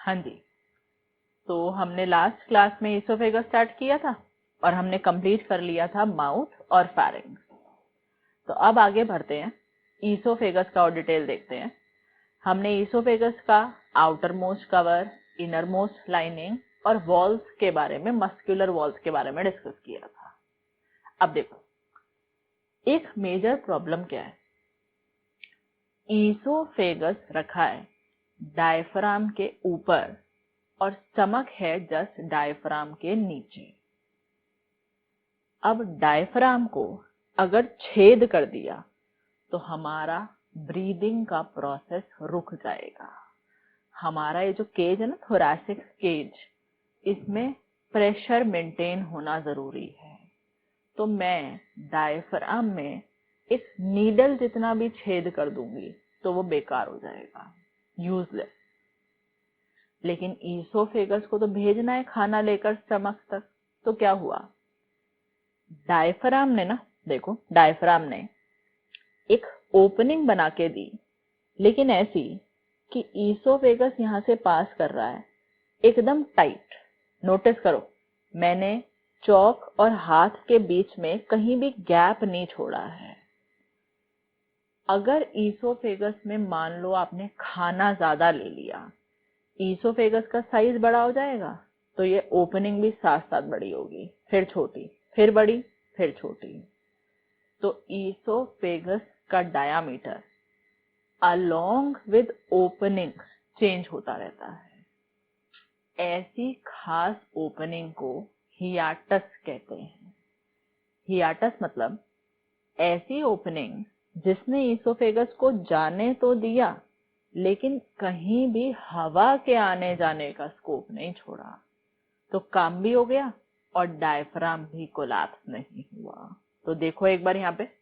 हाँ जी, तो हमने लास्ट क्लास में ईसोफेगस स्टार्ट किया था और हमने कंप्लीट कर लिया था माउथ और फेरिंग्स। तो अब आगे बढ़ते हैं, ईसोफेगस का और डिटेल देखते हैं। हमने ईसोफेगस का outer most cover, inner most lining और वॉल्स के बारे में, मस्कुलर वॉल्स के बारे में डिस्कस किया था। अब देखो, एक मेजर प्रॉब्लम क्या है, ईसोफेगस रखा है डायफ्राम के ऊपर और स्टमक है जस्ट डायफ्राम के नीचे। अब डायफ्राम को अगर छेद कर दिया तो हमारा ब्रीदिंग का प्रोसेस रुक जाएगा। हमारा ये जो केज है ना, थोरैसिक केज, इसमें प्रेशर मेंटेन होना जरूरी है। तो मैं डायफ्राम में एक नीडल जितना भी छेद कर दूंगी तो वो बेकार हो जाएगा, यूजलेस। लेकिन ईसोफेगस को तो भेजना है खाना लेकर स्टमक तक, तो क्या हुआ, डायफ्राम ने ना, देखो डायफ्राम ने एक ओपनिंग बना के दी, लेकिन ऐसी कि ईसोफेगस यहां से पास कर रहा है एकदम टाइट। नोटिस करो, मैंने चौक और हाथ के बीच में कहीं भी गैप नहीं छोड़ा है। अगर ईसोफेगस में मान लो आपने खाना ज्यादा ले लिया, ईसोफेगस का साइज बड़ा हो जाएगा तो ये ओपनिंग भी साथ साथ बड़ी होगी, फिर छोटी, फिर बड़ी, फिर छोटी। तो ईसोफेगस का diameter along with opening change होता रहता है। ऐसी खास ओपनिंग को हियाटस कहते हैं। हियाटस मतलब ऐसी ओपनिंग जिसने ईसोफेगस को जाने तो दिया लेकिन कहीं भी हवा के आने जाने का स्कोप नहीं छोड़ा। तो काम भी हो गया और डायफ्राम भी कोलैप्स नहीं हुआ। तो देखो एक बार यहाँ पे,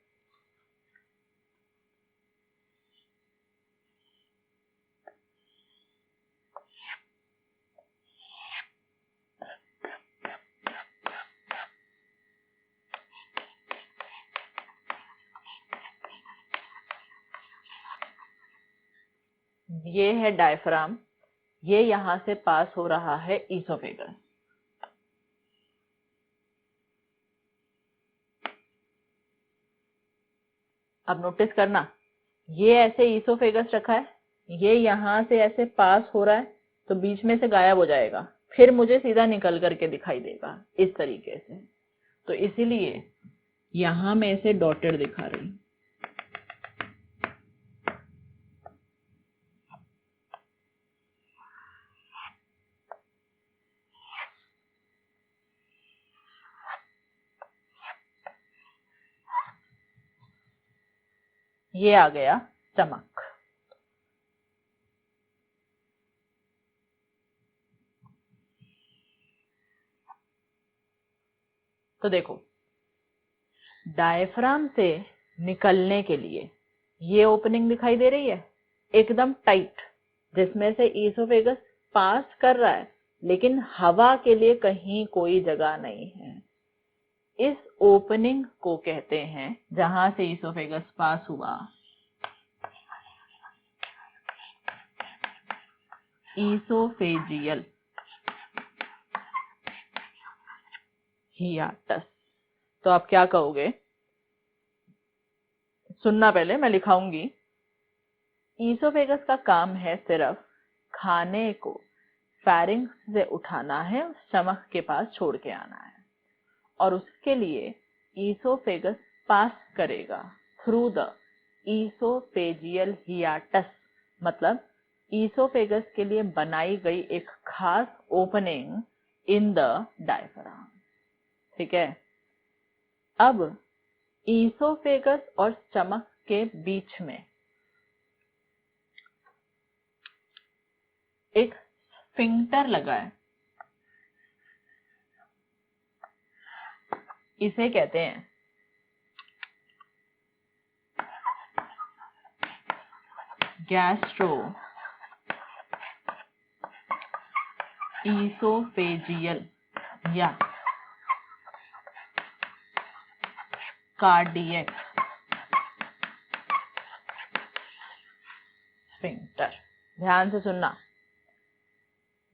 ये है डायफ्राम, ये यहां से पास हो रहा है ईसोफेगस। अब नोटिस करना, ये ऐसे ईसोफेगस रखा है, ये यहां से ऐसे पास हो रहा है तो बीच में से गायब हो जाएगा, फिर मुझे सीधा निकल करके दिखाई देगा इस तरीके से। तो इसीलिए यहां मैं इसे डॉटेड दिखा रही हूं। ये आ गया स्टमक। तो देखो, डायफ्राम से निकलने के लिए ये ओपनिंग दिखाई दे रही है एकदम टाइट, जिसमें से ईसोफेगस पास कर रहा है लेकिन हवा के लिए कहीं कोई जगह नहीं है। इस ओपनिंग को कहते हैं, जहां से ईसोफेगस पास हुआ, ईसोफेजियल हियाटस। तो आप क्या कहोगे, सुनना पहले, मैं लिखाऊंगी। ईसोफेगस का काम है सिर्फ खाने को फेरिंग्स से उठाना है और स्टमक के पास छोड़ के आना है, और उसके लिए ईसोफेगस पास करेगा थ्रू द ईसोफेजियल हियाटस, मतलब ईसोफेगस के लिए बनाई गई एक खास ओपनिंग इन द डायफ्राम। ठीक है, अब ईसोफेगस और स्टमक के बीच में एक स्फिंक्टर लगा है, इसे कहते हैं गैस्ट्रो ईसोफेजियल या कार्डियक स्फिंक्टर। ध्यान से सुनना,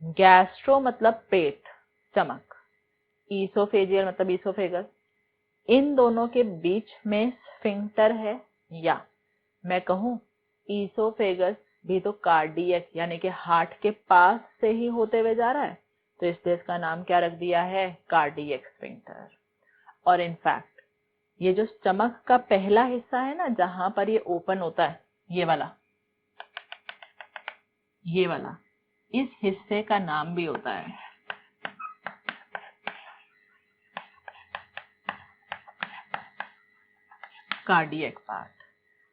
गैस्ट्रो मतलब पेट, स्टमक, ईसोफेजियल मतलब ईसोफेगस, इन दोनों के बीच में स्फिंक्टर है, या मैं कहूं ईसोफेगस भी तो कार्डियक यानी कि हार्ट के पास से ही होते हुए जा रहा है, तो इसलिए इसका नाम क्या रख दिया है, कार्डियक स्फिंक्टर। और इनफैक्ट ये जो स्टमक का पहला हिस्सा है ना, जहां पर ये ओपन होता है, ये वाला, इस हिस्से का नाम भी होता है कार्डियक पार्ट।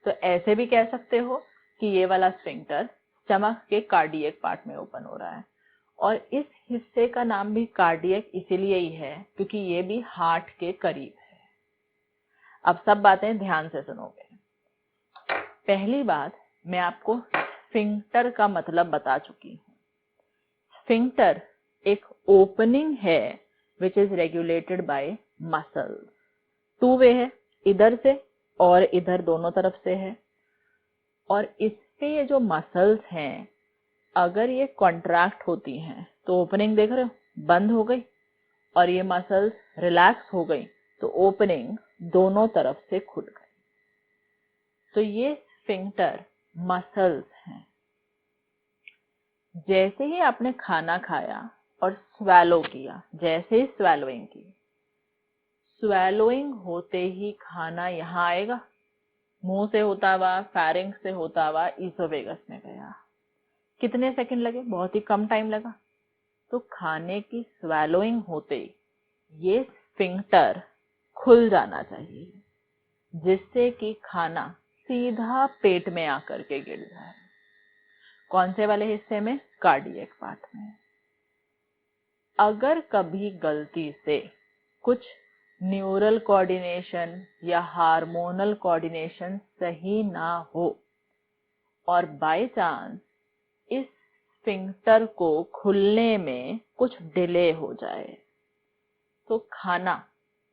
तो ऐसे भी कह सकते हो कि ये वाला स्फिंक्टर स्टमक के कार्डियक पार्ट में ओपन हो रहा है, और इस हिस्से का नाम भी कार्डियक इसीलिए ही है क्योंकि ये भी हार्ट के करीब है। अब सब बातें ध्यान से सुनोगे। पहली बात, मैं आपको स्फिंक्टर का मतलब बता चुकी हूँ। स्फिंक्टर एक ओपनिंग है which is regulated by muscles. Two way है, इधर से और इधर दोनों तरफ से है, और इसके ये जो मसल्स हैं, अगर ये कॉन्ट्रैक्ट होती हैं तो ओपनिंग देख रहे हो, बंद हो गई, और ये मसल्स रिलैक्स हो गई तो ओपनिंग दोनों तरफ से खुल गई। तो ये स्फिंक्टर मसल्स हैं। जैसे ही आपने खाना खाया और स्वैलो किया, जैसे ही स्वैलोइंग की, स्वैलोइंग होते ही खाना यहाँ आएगा, मुंह से होता हुआ, फैरिंक्स से होता हुआ ईसोफेगस में गया। कितने सेकंड लगे, बहुत ही कम टाइम लगा। तो खाने की स्वैलोइंग होते ही ये स्फिंक्टर खुल जाना चाहिए, जिससे कि खाना सीधा पेट में आकर के गिर जाए। कौन से वाले हिस्से में, कार्डियक पार्ट में। अगर कभी गलती से कुछ न्यूरल कोऑर्डिनेशन या हार्मोनल कोऑर्डिनेशन सही ना हो और बाय चांस इस स्फिंक्टर को खुलने में कुछ डिले हो जाए, तो खाना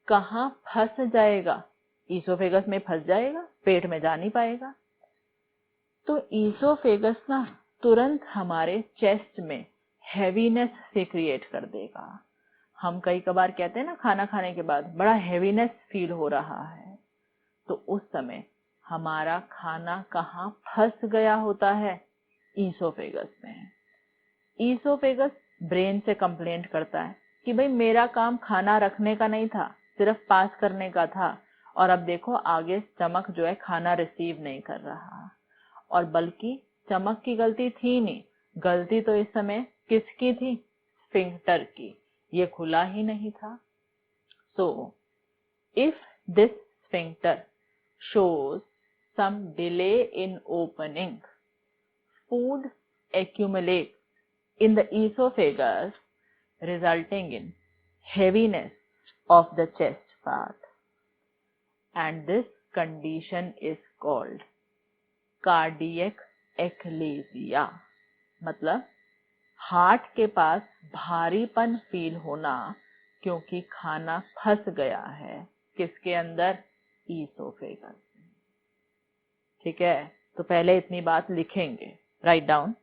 कहाँ फंस जाएगा, ईसोफेगस में फंस जाएगा, पेट में जा नहीं पाएगा। तो ईसोफेगस ना तुरंत हमारे चेस्ट में हैवीनेस से क्रिएट कर देगा। हम कई कबार कहते हैं ना, खाना खाने के बाद बड़ा हैवीनेस फील हो रहा है, तो उस समय हमारा खाना कहाँ फंस गया होता है, ईसोफेगस में। ईसोफेगस ब्रेन से कंप्लेंट करता है कि भाई मेरा काम खाना रखने का नहीं था, सिर्फ पास करने का था, और अब देखो आगे स्टमक जो है खाना रिसीव नहीं कर रहा। और बल्कि स्टमक की गलती थी नहीं, गलती तो इस समय किसकी थी, स्फिंक्टर की, ये खुला ही नहीं था। So if this sphincter shows some delay in opening, food accumulates in the esophagus, resulting in heaviness of the chest part, and this condition is called cardiac eclasia। मतलब हार्ट के पास भारीपन फील होना, क्योंकि खाना फंस गया है किसके अंदर, ईसोफेगस। ठीक है, तो पहले इतनी बात लिखेंगे, राइट डाउन,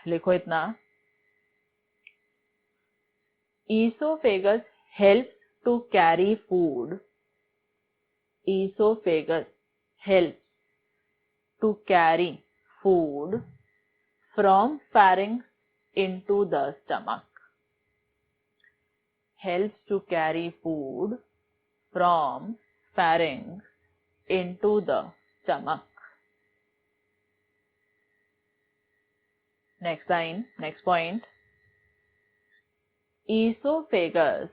लिखो इतना। Oesophagus helps to carry food, esophagus helps to carry food from pharynx into the stomach, helps to carry food from pharynx into the stomach. Next line, next point. Esophagus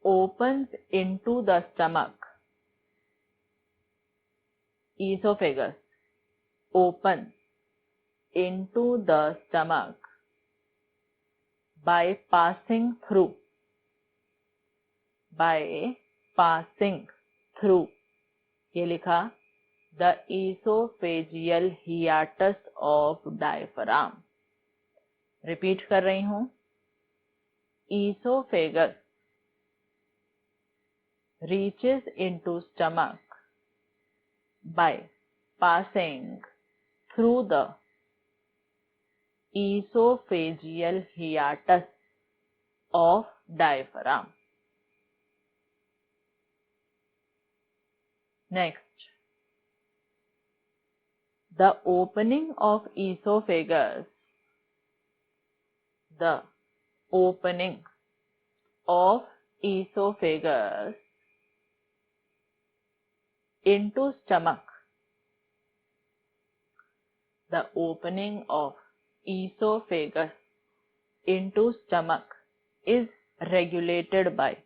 opens into the stomach. Esophagus opens into the stomach by passing through, ये लिखा, the esophageal hiatus of diaphragm। Repeat कर रही हूं, esophagus reaches into stomach by passing through the esophageal hiatus of diaphragm. Next, the opening of esophagus, the opening of esophagus into stomach, the opening of esophagus into stomach is regulated by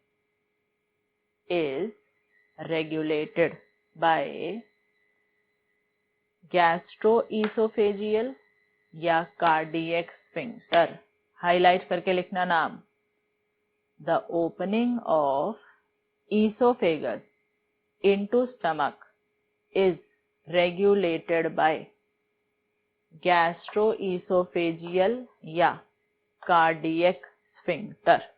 gastroesophageal या cardiac sphincter. Highlight करके लिखना नाम. The opening of esophagus into stomach is regulated by gastroesophageal या cardiac sphincter.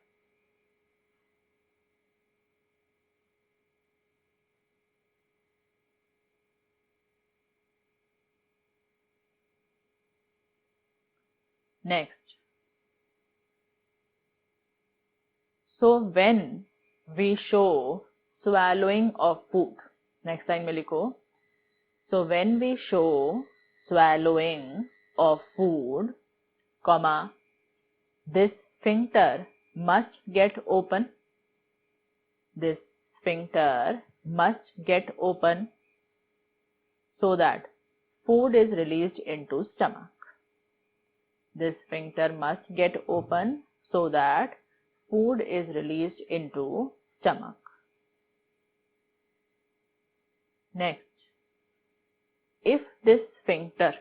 Next, so when we show swallowing of food, next time में लिखो, so when we show swallowing of food, comma, this sphincter must get open, this sphincter must get open so that food is released into stomach. This sphincter must get open so that food is released into stomach. Next, if this sphincter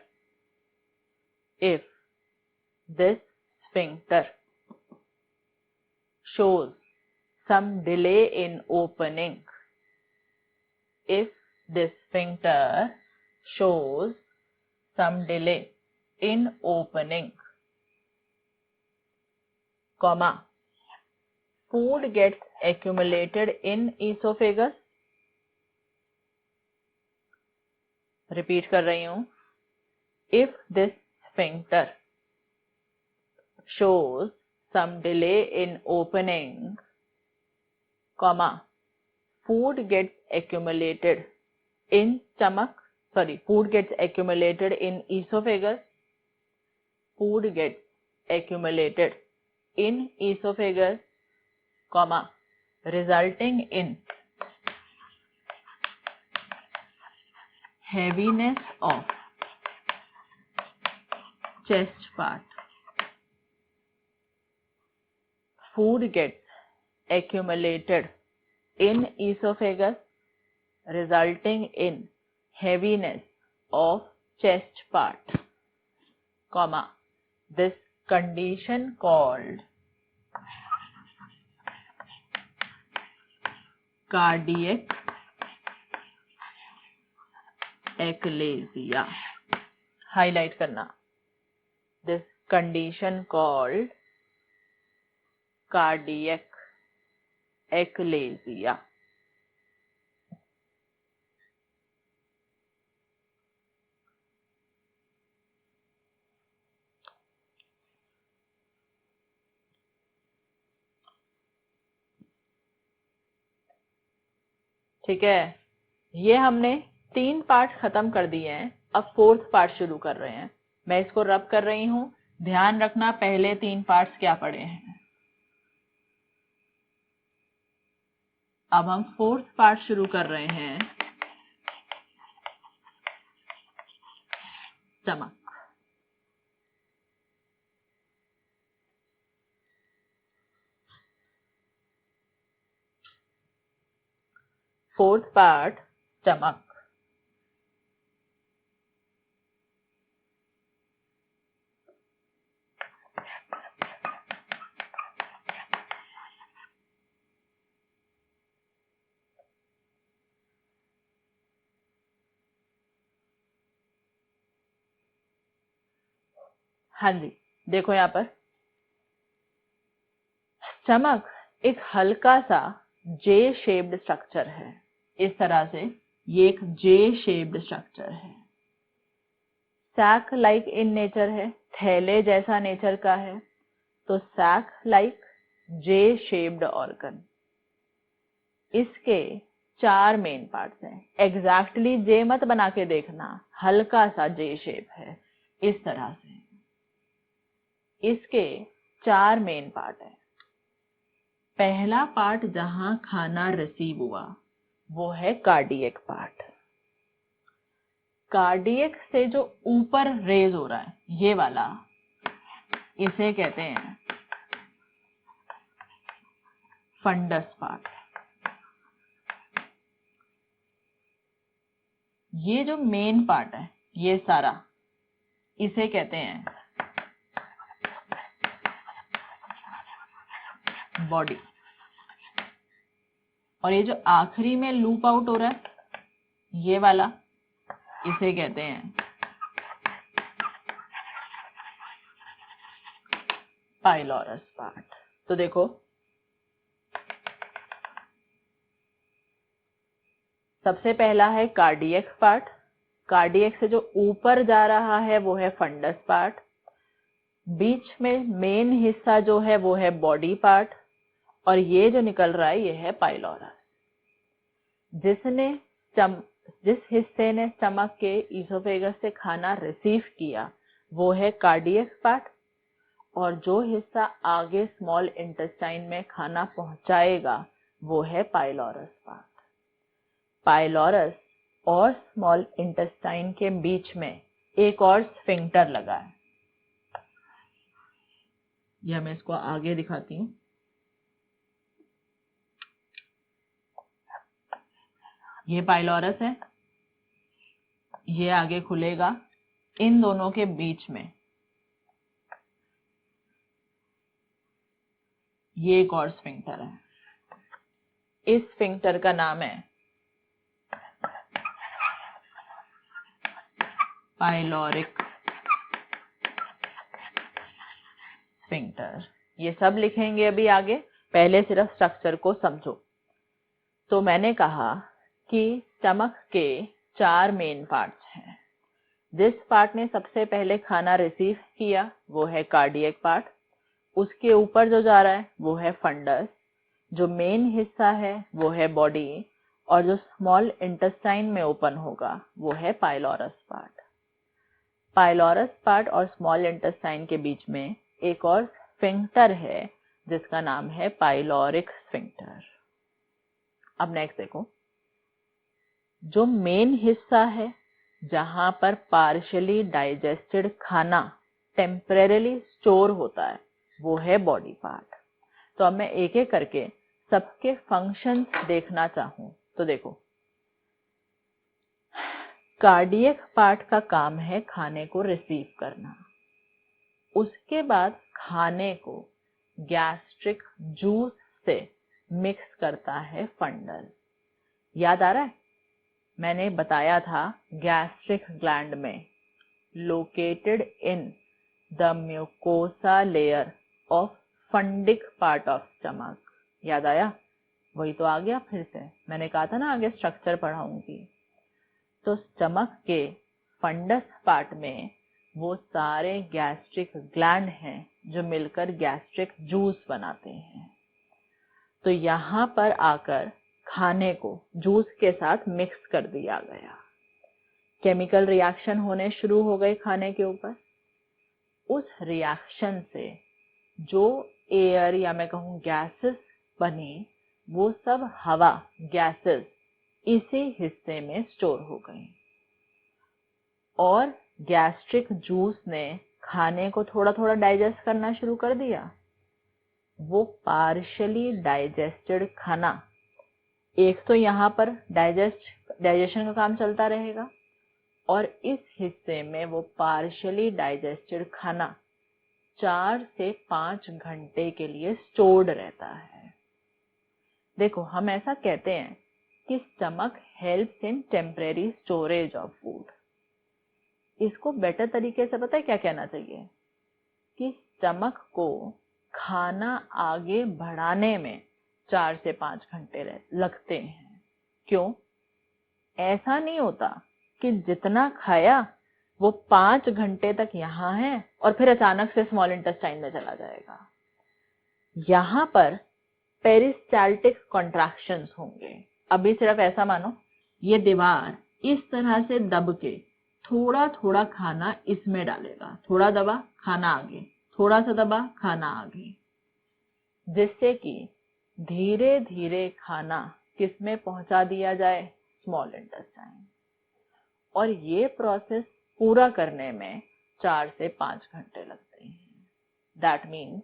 shows some delay in opening, if this sphincter shows some delay in opening, comma, food gets accumulated in esophagus. Repeat कर रही हूँ. If this sphincter shows some delay in opening, comma, food gets accumulated in food gets accumulated in esophagus, food gets accumulated in esophagus, comma, resulting in heaviness of chest part. Food gets accumulated in esophagus, resulting in heaviness of chest part, comma, this condition called cardiac eclasia. Highlight करना. This condition called cardiac eclasia. ठीक है, ये हमने 3 part खत्म कर दिए हैं. अब 4th पार्ट शुरू कर रहे हैं. मैं इसको रब कर रही हूं. ध्यान रखना पहले 3 पार्ट्स क्या पढ़े हैं. अब हम 4th पार्ट शुरू कर रहे हैं. स्टमक. Fourth part stomach. हाँ जी, देखो यहाँ पर स्टमक एक हल्का सा जे शेप्ड स्ट्रक्चर है. इस तरह से ये एक जे शेप्ड स्ट्रक्चर है. सैक लाइक इन नेचर है. थैले जैसा नेचर का है, तो sac like J shaped organ. इसके 4 मेन पार्ट्स हैं। एग्जैक्टली जे मत बना के देखना, हल्का सा जे शेप है, इस तरह से। इसके 4 मेन पार्ट हैं। पहला पार्ट जहां खाना रिसीव हुआ वो है कार्डियक पार्ट। कार्डियक से जो ऊपर रेज हो रहा है, ये वाला, इसे कहते हैं फंडस पार्ट। ये जो मेन पार्ट है, ये सारा, इसे कहते हैं बॉडी। और ये जो आखिरी में लूप आउट हो रहा है, ये वाला, इसे कहते हैं पाइलोरस पार्ट। तो देखो, सबसे पहला है कार्डियक पार्ट। कार्डियक से जो ऊपर जा रहा है वो है फंडस पार्ट। बीच में मेन हिस्सा जो है वो है बॉडी पार्ट, और ये जो निकल रहा है ये है पाइलोरस। जिस हिस्से ने स्टमक के ईसोफेगस से खाना रिसीव किया वो है कार्डियक पार्ट, और जो हिस्सा आगे स्मॉल इंटेस्टाइन में खाना पहुंचाएगा वो है पाइलोरस पार्ट। पाइलोरस और स्मॉल इंटेस्टाइन के बीच में एक और स्फिंक्टर लगा है। यह मैं इसको आगे दिखाती हूँ। ये पाइलोरस है, ये आगे खुलेगा। इन दोनों के बीच में ये एक और स्फिंक्टर है। इस स्फिंक्टर का नाम है पाइलोरिक स्फिंक्टर। ये सब लिखेंगे अभी आगे, पहले सिर्फ स्ट्रक्चर को समझो। तो मैंने कहा कि स्टमक के 4 मेन पार्ट्स हैं। जिस पार्ट ने सबसे पहले खाना रिसीव किया वो है कार्डियक पार्ट। उसके ऊपर जो जा रहा है वो है फंडस। जो मेन हिस्सा है वो है बॉडी, और जो स्मॉल इंटेस्टाइन में ओपन होगा वो है पाइलोरस पार्ट। पाइलोरस पार्ट और स्मॉल इंटेस्टाइन के बीच में एक और स्फिंक्टर है जिसका नाम है पाइलोरिक स्फिंक्टर। अब नेक्स्ट देखो, जो मेन हिस्सा है जहां पर पार्शियली डाइजेस्टेड खाना टेम्परेरीली स्टोर होता है वो है बॉडी पार्ट। तो अब मैं एक एक करके सबके फंक्शंस देखना चाहूं तो देखो, कार्डियक पार्ट का काम है खाने को रिसीव करना। उसके बाद खाने को गैस्ट्रिक जूस से मिक्स करता है फंडस। याद आ रहा है, मैंने बताया था गैस्ट्रिक ग्लैंड में located in the mucosa layer of fundic part of stomach. याद आया? वही तो आ गया फिर से, मैंने कहा था ना आगे स्ट्रक्चर पढ़ाऊंगी। तो स्टमक के फंडस पार्ट में वो सारे गैस्ट्रिक ग्लैंड हैं जो मिलकर गैस्ट्रिक जूस बनाते हैं। तो यहाँ पर आकर खाने को जूस के साथ मिक्स कर दिया गया। केमिकल रिएक्शन होने शुरू हो गए खाने के ऊपर। उस रिएक्शन से जो एयर या मैं कहूँ गैसेस बनी, वो सब हवा गैसेस इसी हिस्से में स्टोर हो गई, और गैस्ट्रिक जूस ने खाने को थोड़ा थोड़ा डाइजेस्ट करना शुरू कर दिया। वो पार्शियली डाइजेस्टेड खाना, एक तो यहाँ पर डाइजेशन का काम चलता रहेगा, और इस हिस्से में वो पार्शियली डाइजेस्टेड खाना 4 से 5 घंटे के लिए स्टोर्ड रहता है। देखो, हम ऐसा कहते हैं कि stomach helps in temporary storage of food. इसको बेटर तरीके से पता है क्या कहना चाहिए, कि स्टमक को खाना आगे बढ़ाने में 4 से 5 घंटे लगते हैं। क्यों? ऐसा नहीं होता कि जितना खाया वो 5 घंटे तक यहाँ है और फिर अचानक से स्मॉल इंटेस्टाइन में चला जाएगा। यहाँ पर पेरिस्टाल्टिक कॉन्ट्रैक्शंस होंगे। अभी सिर्फ ऐसा मानो ये दीवार इस तरह से दब के थोड़ा थोड़ा खाना इसमें डालेगा, थोड़ा दबा खाना आगे, थोड़ा सा दबा खाना आगे, जिससे कि धीरे धीरे खाना किसमें पहुंचा दिया जाए, स्मॉल इंटेस्टाइन। और ये प्रोसेस पूरा करने में 4 से 5 घंटे लगते हैं। दैट मीन्स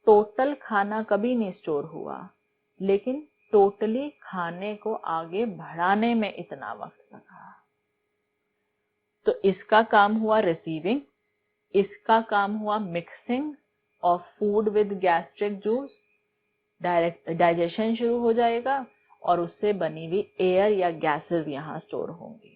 टोटल खाना कभी नहीं स्टोर हुआ, लेकिन टोटली खाने को आगे बढ़ाने में इतना वक्त लगा। तो इसका काम हुआ रिसीविंग, इसका काम हुआ mixing of food with gastric juice, direct digestion शुरू हो जाएगा और उससे बनी हुई एयर या गैसेस यहाँ स्टोर होंगी।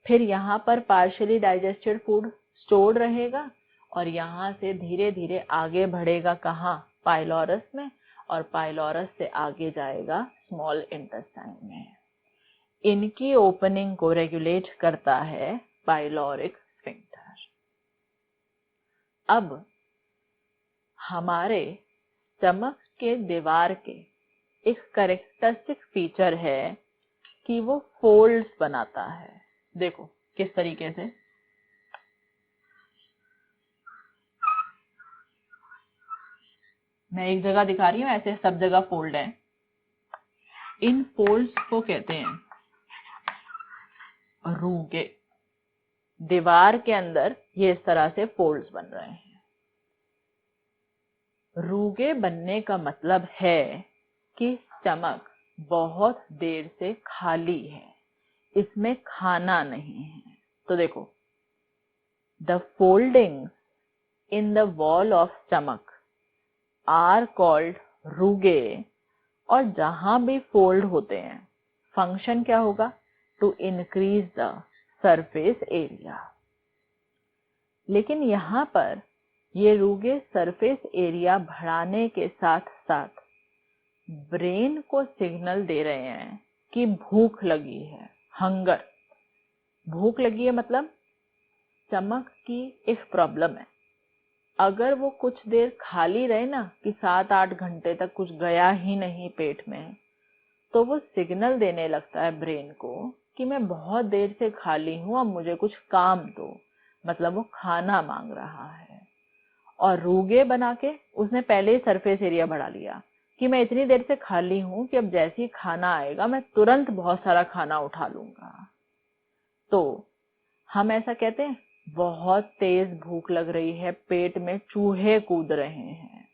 फिर यहाँ पर पार्शियली डाइजेस्टेड फूड स्टोर्ड रहेगा और यहाँ से धीरे धीरे आगे बढ़ेगा कहाँ, पाइलोरस में, और पाइलोरस से आगे जाएगा स्मॉल इंटेस्टाइन में। इनकी ओपनिंग को रेगुलेट करता है पाइलोरिक स्फिंक्टर। अब हमारे स्टमक के दीवार के एक कैरेक्टरिस्टिक फीचर है कि वो फोल्ड्स बनाता है। देखो किस तरीके से, मैं एक जगह दिखा रही हूँ, ऐसे सब जगह फोल्ड है। इन फोल्ड्स को कहते हैं रूगे। दीवार के अंदर ये इस तरह से फोल्ड्स बन रहे हैं। रूगे बनने का मतलब है कि स्टमक बहुत देर से खाली है, इसमें खाना नहीं है। तो देखो, the foldings in the wall of stomach are called rugae. और जहां भी फोल्ड होते हैं, फंक्शन क्या होगा, to increase the surface area. लेकिन यहाँ पर ये रूगे सरफेस एरिया बढ़ाने के साथ साथ ब्रेन को सिग्नल दे रहे हैं कि भूख लगी है, हंगर। भूख लगी है मतलब स्टमक की एक प्रॉब्लम है। अगर वो कुछ देर खाली रहे ना, कि 7-8 घंटे तक कुछ गया ही नहीं पेट में, तो वो सिग्नल देने लगता है ब्रेन को कि मैं बहुत देर से खाली हूं, अब मुझे कुछ काम दो। मतलब वो खाना मांग रहा है। और रूगे बना के उसने पहले ही सरफेस एरिया बढ़ा लिया कि मैं इतनी देर से खाली हूं कि अब जैसे ही खाना आएगा मैं तुरंत बहुत सारा खाना उठा लूंगा। तो हम ऐसा कहते हैं, बहुत तेज भूख लग रही है, पेट में चूहे कूद रहे हैं।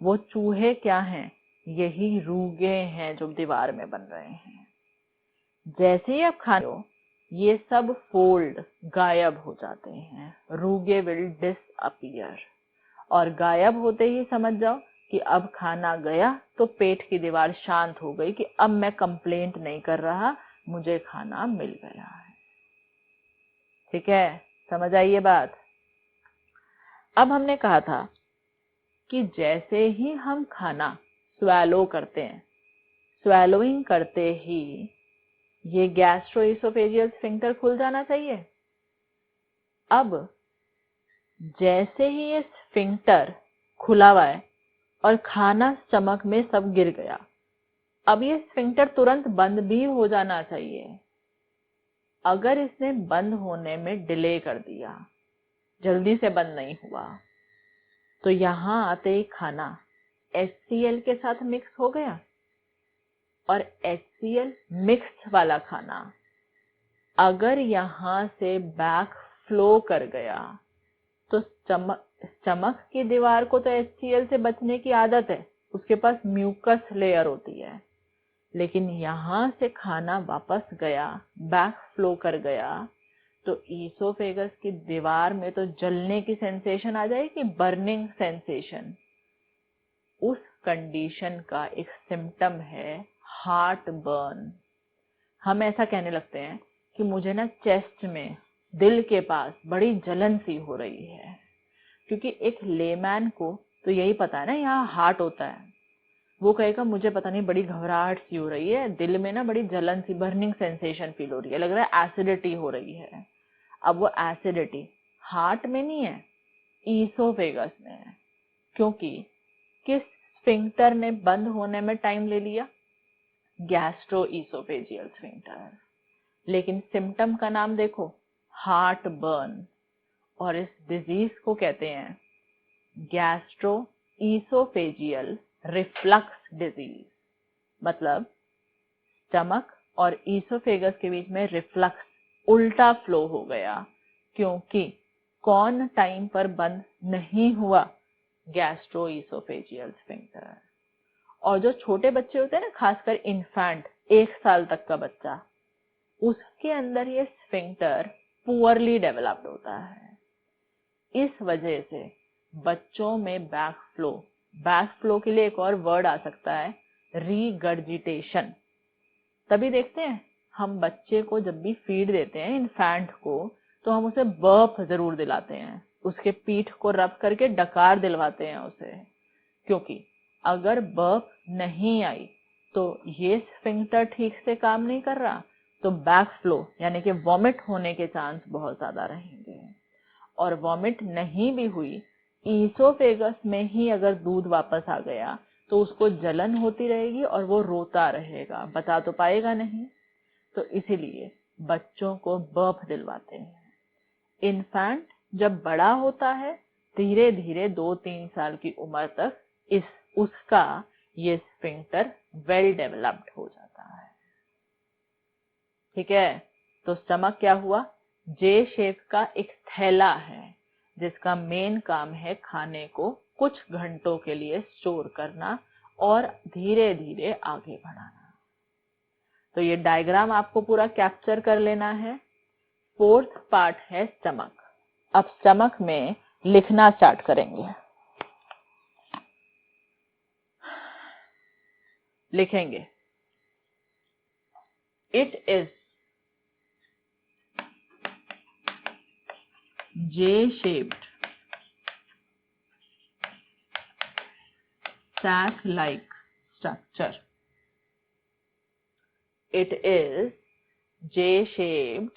वो चूहे क्या हैं, यही रूगे हैं जो दीवार में बन रहे हैं। जैसे ही आप खाते हो, ये सब फोल्ड गायब हो जाते हैं, रूगे विल डिसअपीयर। और गायब होते ही समझ जाओ कि अब खाना गया, तो पेट की दीवार शांत हो गई कि अब मैं कंप्लेंट नहीं कर रहा, मुझे खाना मिल गया है। ठीक है, समझ आई ये बात। अब हमने कहा था कि जैसे ही हम खाना स्वैलो करते हैं, स्वैलोइंग करते ही ये गैस्ट्रोइसोफेजियल स्फिंक्टर खुल जाना चाहिए। अब जैसे ही ये स्फिंक्टर खुला हुआ है और खाना स्टमक में सब गिर गया, अब ये स्फिंक्टर तुरंत बंद भी हो जाना चाहिए। अगर इसने बंद होने में डिले कर दिया, जल्दी से बंद नहीं हुआ, तो यहाँ आते ही खाना HCl के साथ मिक्स हो गया। और HCl मिक्स वाला खाना अगर यहाँ से बैक फ्लो कर गया, तो स्टमक की दीवार को तो HCl से बचने की आदत है, उसके पास म्यूकस लेयर होती है। लेकिन यहाँ से खाना वापस गया, बैक फ्लो कर गया, तो ईसोफेगस की दीवार में तो जलने की सेंसेशन आ जाएगी, बर्निंग सेंसेशन। उस कंडीशन का एक सिम्टम है हार्ट बर्न। हम ऐसा कहने लगते हैं कि मुझे ना चेस्ट में, दिल के पास बड़ी जलन सी हो रही है, क्योंकि एक लेमैन को तो यही पता है ना यहाँ हार्ट होता है। वो कहेगा मुझे पता नहीं बड़ी घबराहट सी हो रही है, दिल में ना बड़ी जलन सी, बर्निंग सेंसेशन फील हो रही है, लग रहा है एसिडिटी हो रही है। अब वो एसिडिटी हार्ट में नहीं है, ईसोफेगस में है, क्योंकि किस स्फिंक्टर ने बंद होने में टाइम ले लिया? Gastro-oesophageal sphincter. लेकिन सिम्टम का नाम देखो, हार्ट बर्न, और इस डिजीज को कहते हैं गैस्ट्रोइसोफेजियल रिफ्लक्स डिजीज। मतलब स्टमक और ईसोफेगस के बीच में रिफ्लक्स, उल्टा फ्लो हो गया, क्योंकि कौन टाइम पर बंद नहीं हुआ? Gastro-oesophageal sphincter. और जो छोटे बच्चे होते हैं ना, खासकर इन्फेंट, 1 साल तक का बच्चा, उसके अंदर ये स्फिंक्टर पुअरली डेवलप्ड होता है। इस वजह से बच्चों में बैक फ्लो के लिए एक और वर्ड आ सकता है, रीगर्जिटेशन। तभी देखते हैं हम बच्चे को जब भी फीड देते हैं इन्फेंट को, तो हम उसे बर्प जरूर दिलाते हैं, उसके पीठ को रब करके डकार दिलवाते हैं उसे, क्योंकि अगर बर्प नहीं आई तो ये स्फिंक्टर ठीक से काम नहीं कर रहा, तो बैक फ्लो यानी कि वॉमिट होने के चांस बहुत ज्यादा रहेंगे। और वॉमिट नहीं भी हुई, ईसोफेगस में ही अगर दूध वापस आ गया तो उसको जलन होती रहेगी और वो रोता रहेगा, बता तो पाएगा नहीं। तो इसीलिए बच्चों को बर्प दिलवाते हैं। इन्फेंट जब बड़ा होता है, धीरे धीरे 2-3 साल की उम्र तक उसका ये स्फिंक्टर वेल डेवलप्ड हो जाता है। ठीक है, तो स्टमक क्या हुआ? जे शेप का एक थैला है जिसका मेन काम है खाने को कुछ घंटों के लिए स्टोर करना और धीरे धीरे आगे बढ़ाना। तो ये डायग्राम आपको पूरा कैप्चर कर लेना है। 4th पार्ट है स्टमक। अब स्टमक में लिखना स्टार्ट करेंगे। लिखेंगे, it is J-shaped sac-like structure. It is J-shaped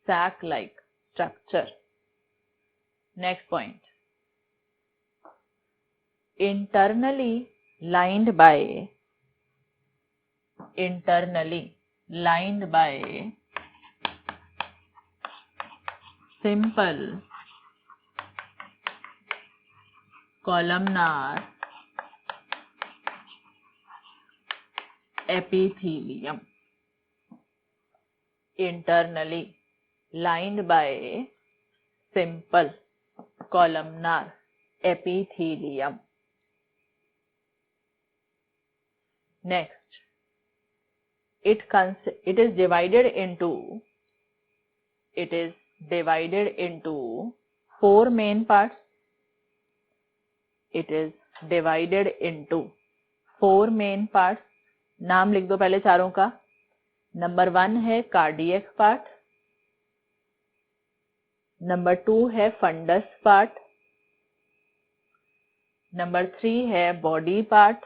sac-like structure. Next point. Internally lined by simple columnar epithelium. Internally lined by simple columnar epithelium. Next, it is divided into 4 main parts. It is divided into 4 main parts. नाम लिख दो पहले चारों का। Number 1 है cardiac part, number 2 है funds part, number 3 है body part,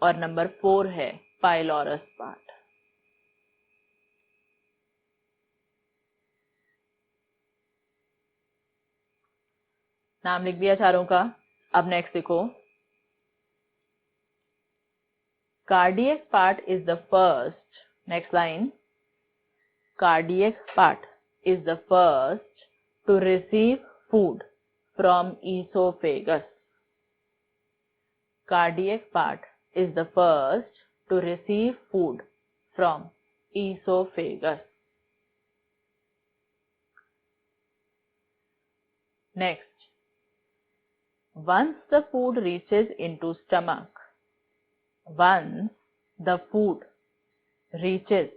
और नंबर 4 है पाइलोरस पार्ट। नाम लिख दिया चारों का। अब नेक्स्ट देखो, cardiac part is the first, next line, cardiac part is the first to receive food from esophagus. Cardiac part is the first to receive food from esophagus. Next, once the food reaches into stomach, once the food reaches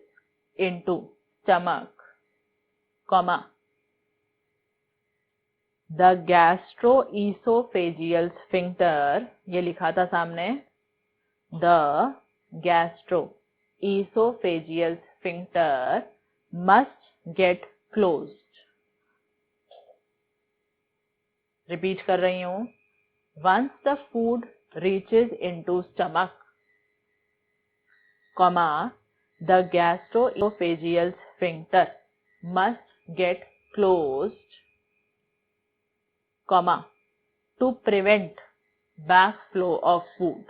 into stomach, comma, the gastroesophageal sphincter, ये लिखा था सामने, the gastroesophageal sphincter must get closed. Repeat कर रही हूँ, once the food reaches into stomach, comma, the gastroesophageal sphincter must get closed, comma, to prevent backflow of food.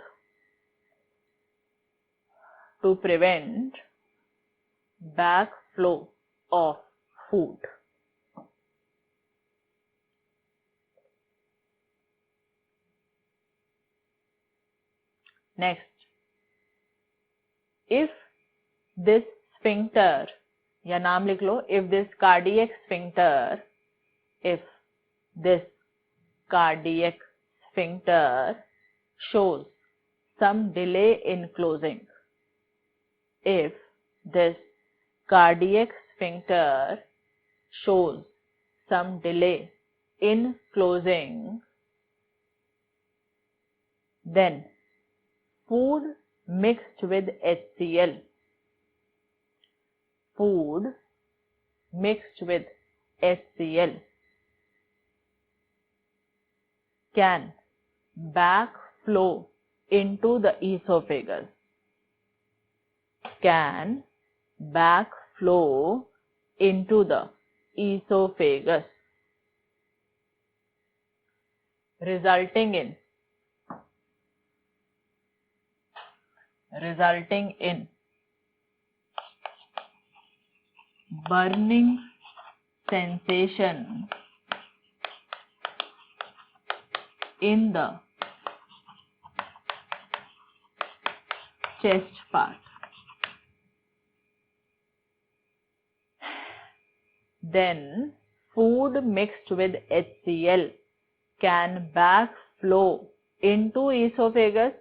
To prevent backflow of food. Next, if this sphincter, या नाम लिख लो, if this cardiac sphincter, if this cardiac sphincter shows some delay in closing, if this cardiac sphincter shows some delay in closing, then food mixed with HCl, food mixed with HCl can backflow into the esophagus, can backflow into the esophagus, resulting in burning sensation in the chest part. Then food mixed with HCl can backflow into esophagus,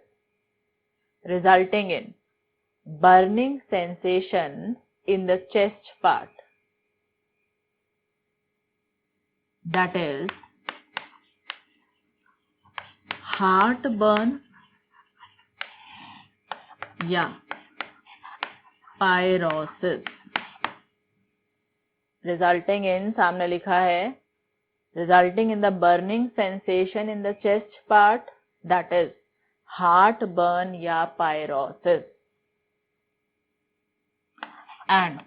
resulting in burning sensation in the chest part. That is heartburn या pyrosis, resulting in, सामने लिखा है, resulting in the burning sensation in the chest part, that is heartburn या pyrosis. And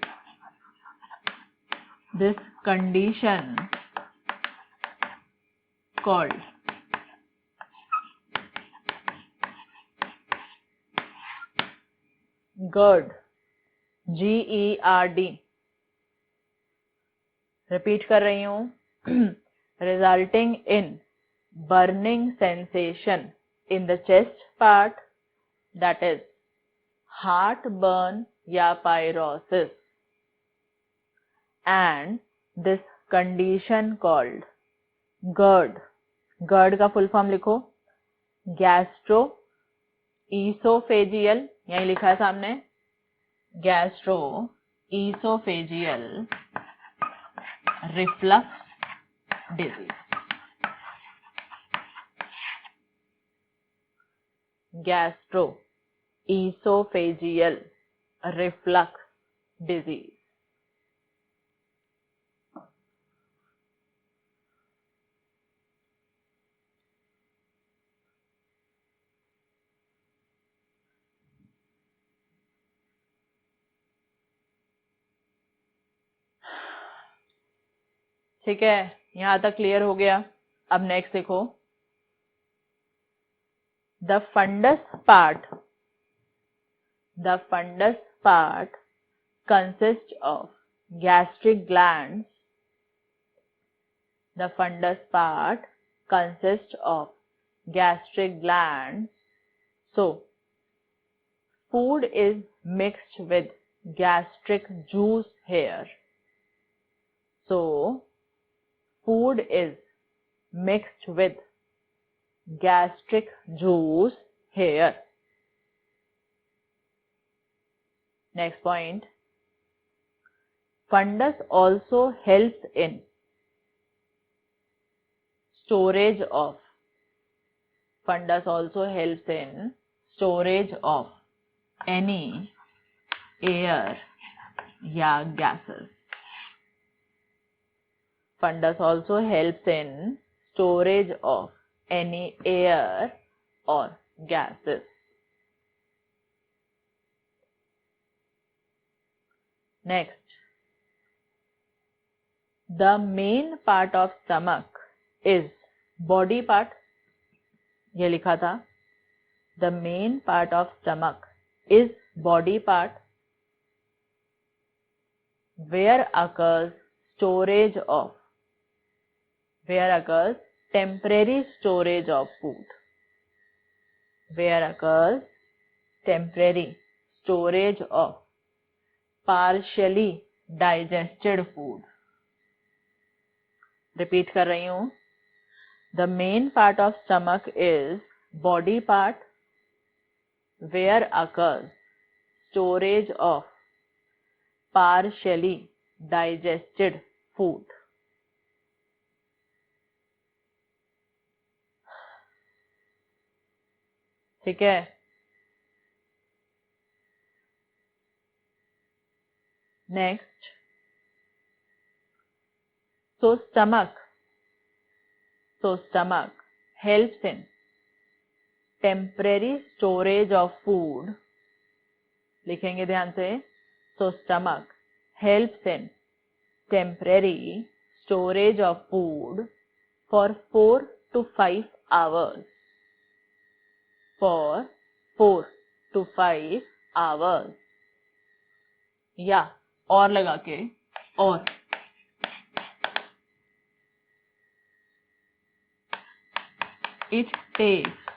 this condition called GERD, GERD, repeat कर रही हूँ, resulting in burning sensation in the chest part, that is heartburn या pyrosis, and this condition called GERD. GERD का full form लिखो, gastro oesophageal, यही लिखा है सामने, gastro oesophageal reflux disease, gastro oesophageal reflux disease. ठीक है, यहां तक क्लियर हो गया. अब नेक्स्ट देखो, the fundus part consists of gastric glands. The fundus part consists of gastric glands. So food is mixed with gastric juice here. So food is mixed with gastric juice here. Next point, fundus also helps in storage of any air या gases. Fundus also helps in storage of any air or gases. Next, the main part of stomach is body part, ये लिखा था। The main part of stomach is body part where occurs storage of, where occurs temporary storage of food, where occurs temporary storage of partially digested food. Repeat कर रही हूँ. The main part of stomach is body part where occurs storage of partially digested food. ठीक है. Next, so stomach helps in temporary storage of food. लिखेंगे ध्यान से. So stomach helps in temporary storage of food for 4 to 5 hours. For 4 to 5 hours. या और लगा के और it takes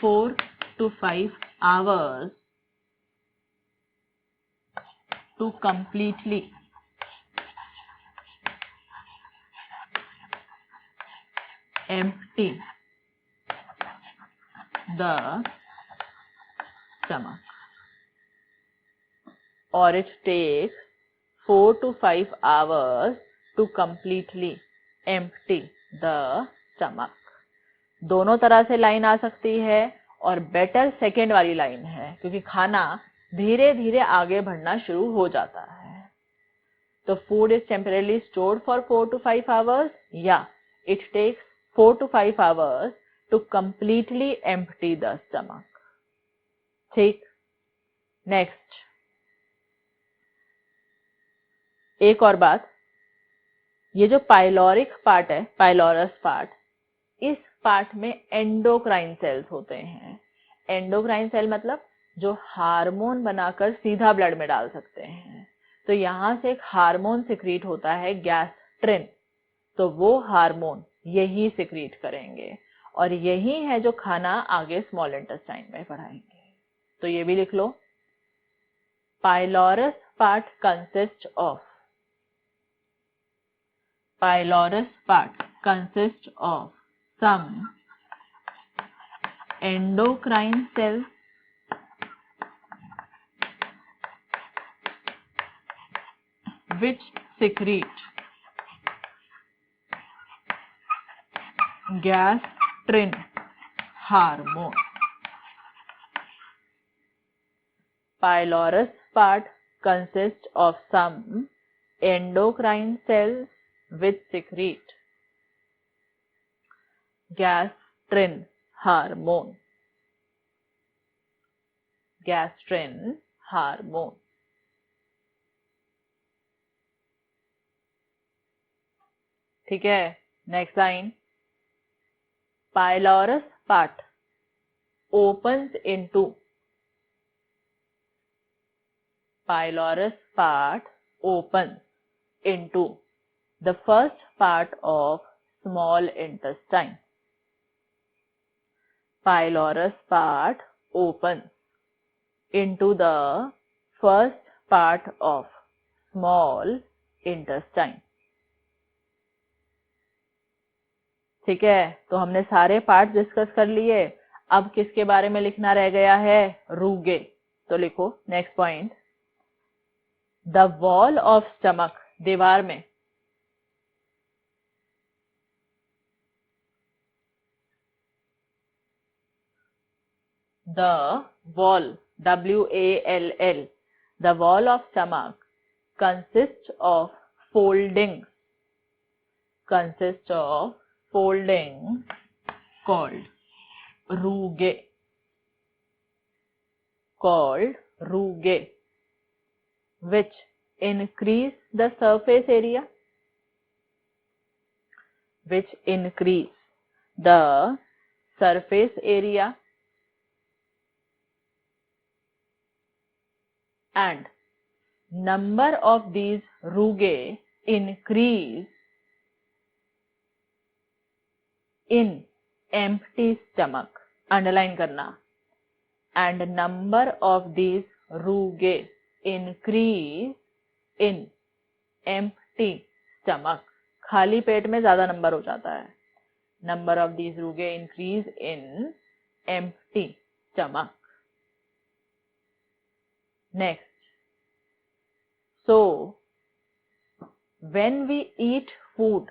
4 to 5 hours to completely empty the stomach. Or it takes 4 to 5 hours to completely empty the stomach. दोनों तरह से line आ सकती है और बेटर सेकेंड वाली लाइन है, क्योंकि खाना धीरे धीरे आगे बढ़ना शुरू हो जाता है. तो food is temporarily stored for 4 to 5 hours या it takes 4 to 5 hours to completely empty the stomach. ठीक. नेक्स्ट, एक और बात, ये जो पाइलोरिक पार्ट है, पाइलोरस पार्ट, इस पार्ट में एंडोक्राइन सेल्स होते हैं. एंडोक्राइन सेल मतलब जो हार्मोन बनाकर सीधा ब्लड में डाल सकते हैं. तो यहां से एक हार्मोन सिक्रीट होता है गैस्ट्रिन, तो वो हार्मोन यही सिक्रीट करेंगे और यही है जो खाना आगे स्मॉल इंटेस्टाइन में बढ़ाएंगे. तो ये भी लिख लो. Pylorus part consist of, pylorus part consists of some endocrine cells which secrete gastrin hormone. Pylorus part consists of some endocrine cells which secrete gastrin hormone. Gastrin hormone. ठीक है. Next line. Pylorus part opens into, pylorus part opens into the first part of small intestine. Pylorus part opens into the first part of small intestine. ठीक है. तो हमने सारे part discuss कर लिए. अब किसके बारे में लिखना रह गया है? रूगे. तो लिखो next point. The wall of stomach, दीवार में the wall, W-A-L-L, the wall of stomach consists of foldings, called rugae, which increase the surface area, which increase the surface area, and number of these rugae increase in empty stomach. Underline करना. And number of these rugae increase in empty stomach. खाली पेट में ज्यादा number हो जाता है. Number of these rugae increase in empty stomach. Next. So, when we eat food,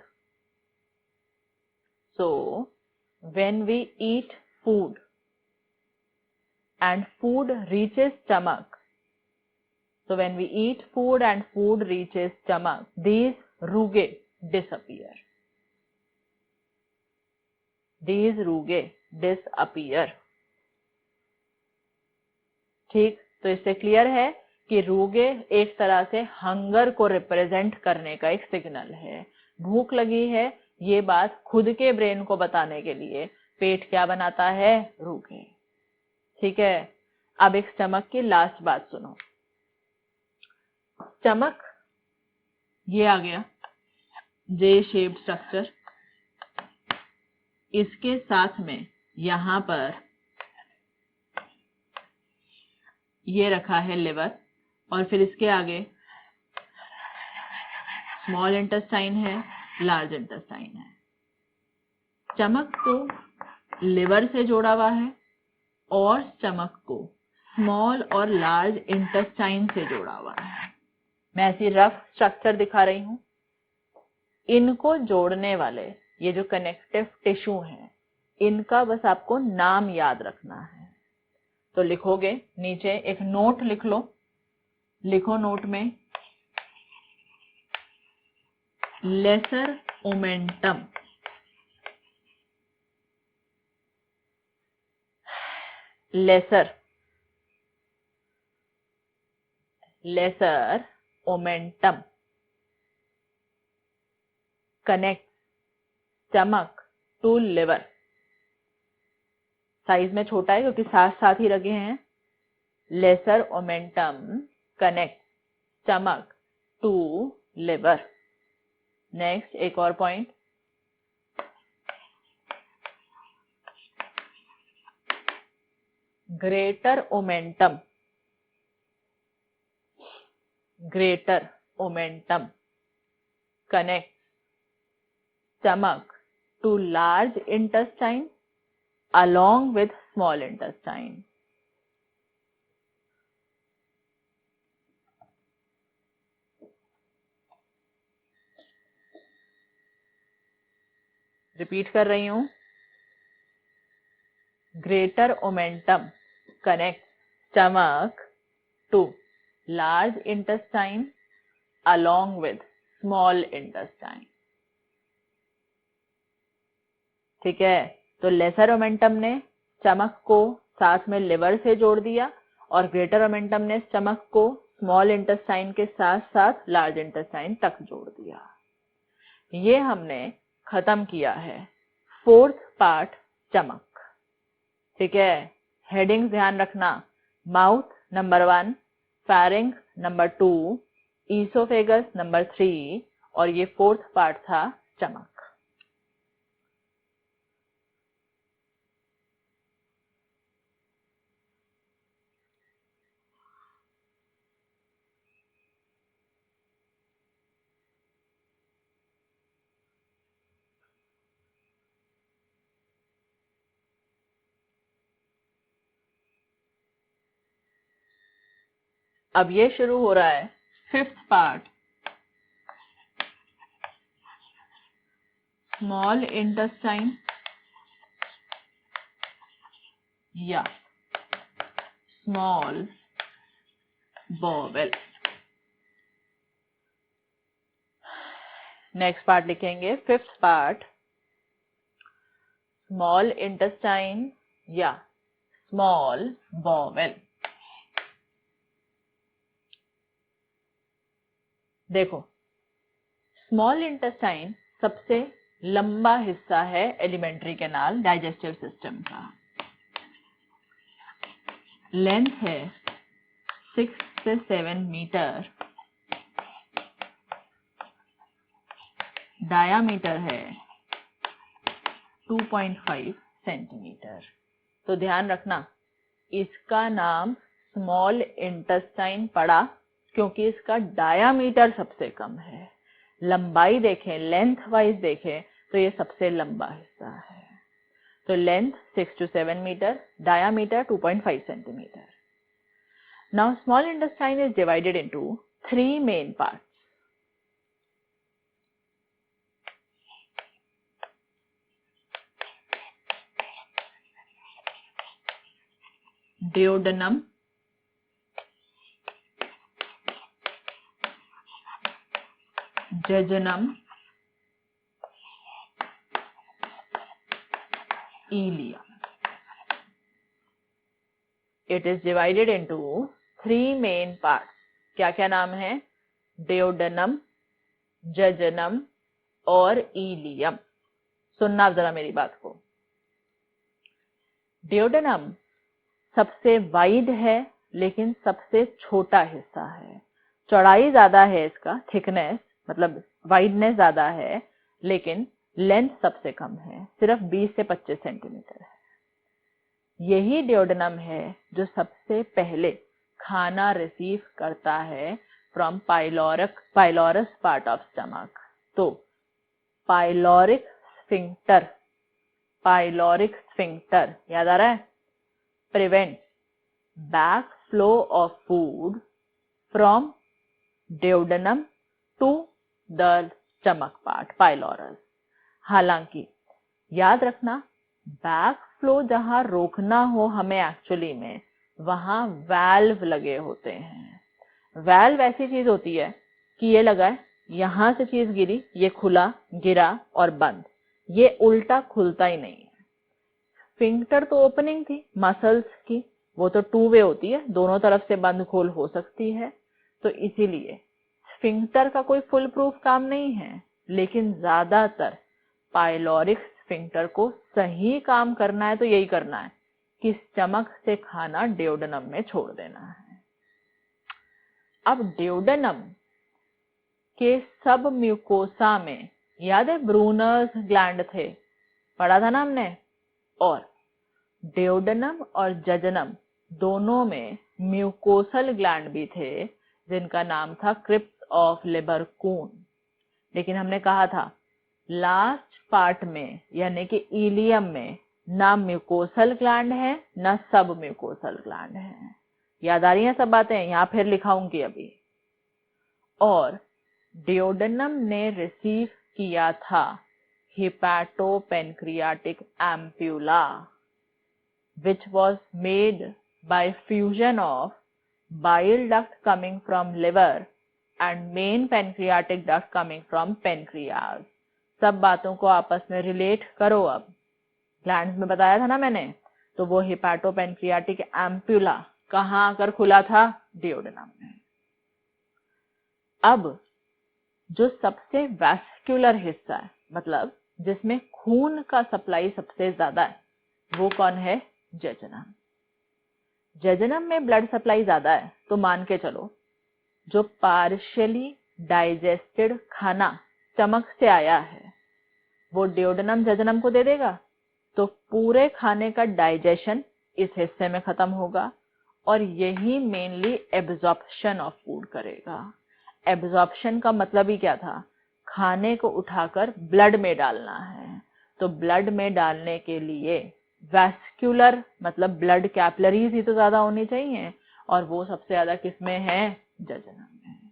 and food reaches stomach, these rugae disappear. ठीक, तो इससे clear है कि रुगे एक तरह से हंगर को रिप्रेजेंट करने का एक सिग्नल है. भूख लगी है, ये बात खुद के ब्रेन को बताने के लिए पेट क्या बनाता है? रुगे. ठीक है. अब एक स्टमक की लास्ट बात सुनो. स्टमक ये आ गया जे शेप्ड स्ट्रक्चर. इसके साथ में यहां पर ये रखा है लिवर, और फिर इसके आगे स्मॉल इंटेस्टाइन है, लार्ज इंटेस्टाइन है. स्टमक को लिवर से जोड़ा हुआ है और स्टमक को स्मॉल और लार्ज इंटेस्टाइन से जोड़ा हुआ है. मैं ऐसी रफ स्ट्रक्चर दिखा रही हूं. इनको जोड़ने वाले ये जो कनेक्टिव टिश्यू हैं, इनका बस आपको नाम याद रखना है. तो लिखोगे नीचे, एक नोट लिख लो. लिखो नोट में lesser omentum, lesser omentum connect stomach to liver. Size में छोटा है क्योंकि साथ साथ ही रखे हैं. Lesser omentum connect stomach to liver. Next एक और point, greater omentum connect stomach to large intestine along with small intestine. Repeat कर रही हूं. Greater omentum connect stomach to large intestine along with small intestine. ठीक है. तो lesser omentum ने stomach को साथ में लिवर से जोड़ दिया और ग्रेटर ओमेंटम ने स्टमक को स्मॉल इंटेस्टाइन के साथ साथ लार्ज इंटेस्टाइन तक जोड़ दिया. ये हमने खत्म किया है फोर्थ पार्ट स्टमक. ठीक है. हेडिंग्स ध्यान रखना. Mouth number 1, pharynx number 2, oesophagus number 3, और ये फोर्थ पार्ट था स्टमक. अब ये शुरू हो रहा है फिफ्थ पार्ट, स्मॉल इंटेस्टाइन या स्मॉल बॉवेल. नेक्स्ट पार्ट लिखेंगे फिफ्थ पार्ट, स्मॉल इंटेस्टाइन या स्मॉल बॉवेल. देखो, स्मॉल इंटेस्टाइन सबसे लंबा हिस्सा है एलिमेंट्री कैनाल डाइजेस्टिव सिस्टम का। लेंथ है 6 से 7 मीटर, डायामीटर है 2.5 सेंटीमीटर। तो ध्यान रखना, इसका नाम स्मॉल इंटेस्टाइन पड़ा क्योंकि इसका डायामीटर सबसे कम है। लंबाई देखें, लेंथ वाइज देखें तो ये सबसे लंबा हिस्सा है। तो length 6 to 7 metre, diameter 2.5 centimetre. Now small intestine is divided into 3 main parts. duodenum, jejunum, ileum. It is divided into 3 main parts. क्या क्या नाम है? duodenum, jejunum और ileum. सुनना आप जरा मेरी बात को। duodenum सबसे वाइड है लेकिन सबसे छोटा हिस्सा है। चौड़ाई ज्यादा है इसका, थिकनेस मतलब वाइडनेस ज्यादा है, लेकिन लेंथ सबसे कम है, सिर्फ 20 से 25 सेंटीमीटर है। यही duodenum है जो सबसे पहले खाना रिसीव करता है from pylorus part of stomach. तो पाइलोरिक स्फिंक्टर याद आ रहा है? prevents backflow of food from duodenum to the stomach part, pylorus. हालांकि याद रखना, बैक फ्लो जहां रोकना हो हमें एक्चुअली में, वहां वाल्व लगे होते हैं। वाल्व ऐसी चीज होती है कि ये लगा है, यहां से चीज गिरी, ये खुला, गिरा और बंद, ये उल्टा खुलता ही नहीं है। स्फिंक्टर तो ओपनिंग थी मसल्स की, वो तो 2 वे होती है, दोनों तरफ से बंद खोल हो सकती है, तो इसीलिए स्फिंक्टर का कोई फुल प्रूफ काम नहीं है, लेकिन ज्यादातर पाइलोरिक स्फिंक्टर को सही काम करना है तो यही करना है कि स्टमक से खाना duodenum में छोड़ देना है। अब duodenum के सब म्यूकोसा में, याद है ब्रूनर्स ग्लैंड थे, पढ़ा था ना हमने, और duodenum और jejunum दोनों में म्यूकोसल ग्लैंड भी थे जिनका नाम था क्रिप्स ऑफ लिबरकून। लेकिन हमने कहा था लास्ट पार्ट में यानी कि इलियम में ना म्यूकोसल ग्लैंड है ना सब म्यूकोसल ग्लैंड है। याद आ रही हैं सब बातें? यहां फिर लिखाऊंगी अभी। और duodenum ने रिसीव किया था हेपाटोपेनक्रियाटिक ampulla, which was made by fusion of bile duct coming from liver and main pancreatic duct coming from pancreas. सब बातों को आपस में रिलेट करो। अब ग्लैंड्स में बताया था ना मैंने, तो वो हेपाटोपेनक्रियाटिक एम्प्यूला कहाँ आकर खुला था? duodenum में। अब जो सबसे वैस्कुलर हिस्सा है, मतलब जिसमें खून का सप्लाई सबसे ज्यादा है, वो कौन है? jejunum। jejunum में ब्लड सप्लाई ज्यादा है तो मान के चलो जो पार्शियली डाइजेस्टेड खाना स्टमक से आया है वो duodenum jejunum को दे देगा, तो पूरे खाने का डाइजेशन इस हिस्से में खत्म होगा और यही मेनली एब्जॉर्प्शन ऑफ फूड करेगा। एब्जॉर्प्शन का मतलब ही क्या था? खाने को उठाकर ब्लड में डालना है। तो ब्लड में डालने के लिए वैस्कुलर मतलब ब्लड कैपिलरीज ही तो ज्यादा होनी चाहिए, और वो सबसे ज्यादा किसमें है? jejunum में।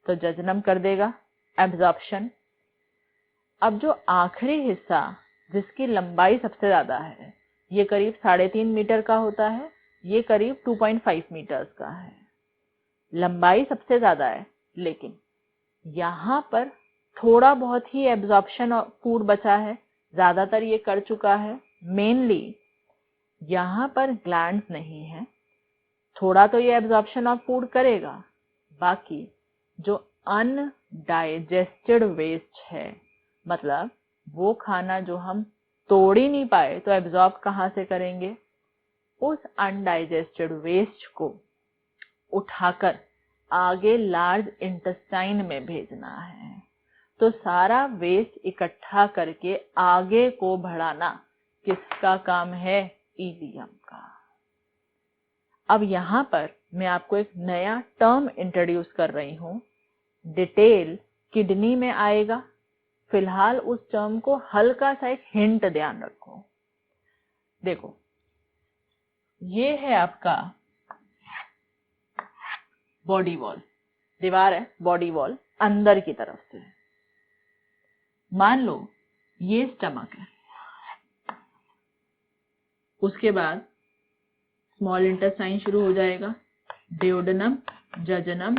तो jejunum कर देगा एब्जॉर्प्शन। अब जो आखिरी हिस्सा जिसकी लंबाई सबसे ज्यादा है, ये करीब 3.5 मीटर का होता है, ये करीब 2.5 मीटर्स का है। लंबाई सबसे ज्यादा है, लेकिन यहाँ पर थोड़ा बहुत ही एब्जॉर्प्शन ऑफ फूड बचा है, ज्यादातर ये कर चुका है। मेनली यहाँ पर ग्लैंड्स नहीं है, थोड़ा तो ये एब्जॉर्प्शन ऑफ फूड करेगा, बाकी जो अनडाइजेस्टेड वेस्ट है, मतलब वो खाना जो हम तोड़ ही नहीं पाए तो एब्जॉर्ब कहाँ से करेंगे? उस अनडाइजेस्टेड वेस्ट को उठाकर आगे लार्ज इंटेस्टाइन में भेजना है। तो सारा वेस्ट इकट्ठा करके आगे को बढ़ाना किसका काम है? इलियम का। अब यहाँ पर मैं आपको एक नया टर्म इंट्रोड्यूस कर रही हूँ, डिटेल किडनी में आएगा। फिलहाल उस टर्म को हल्का सा एक हिंट ध्यान रखो। देखो, ये है आपका बॉडी वॉल, दीवार है बॉडी वॉल अंदर की तरफ से। मान लो ये स्टमक है, उसके बाद स्मॉल इंटेस्टाइन शुरू हो जाएगा, ड्यूोडेनम, जजनम,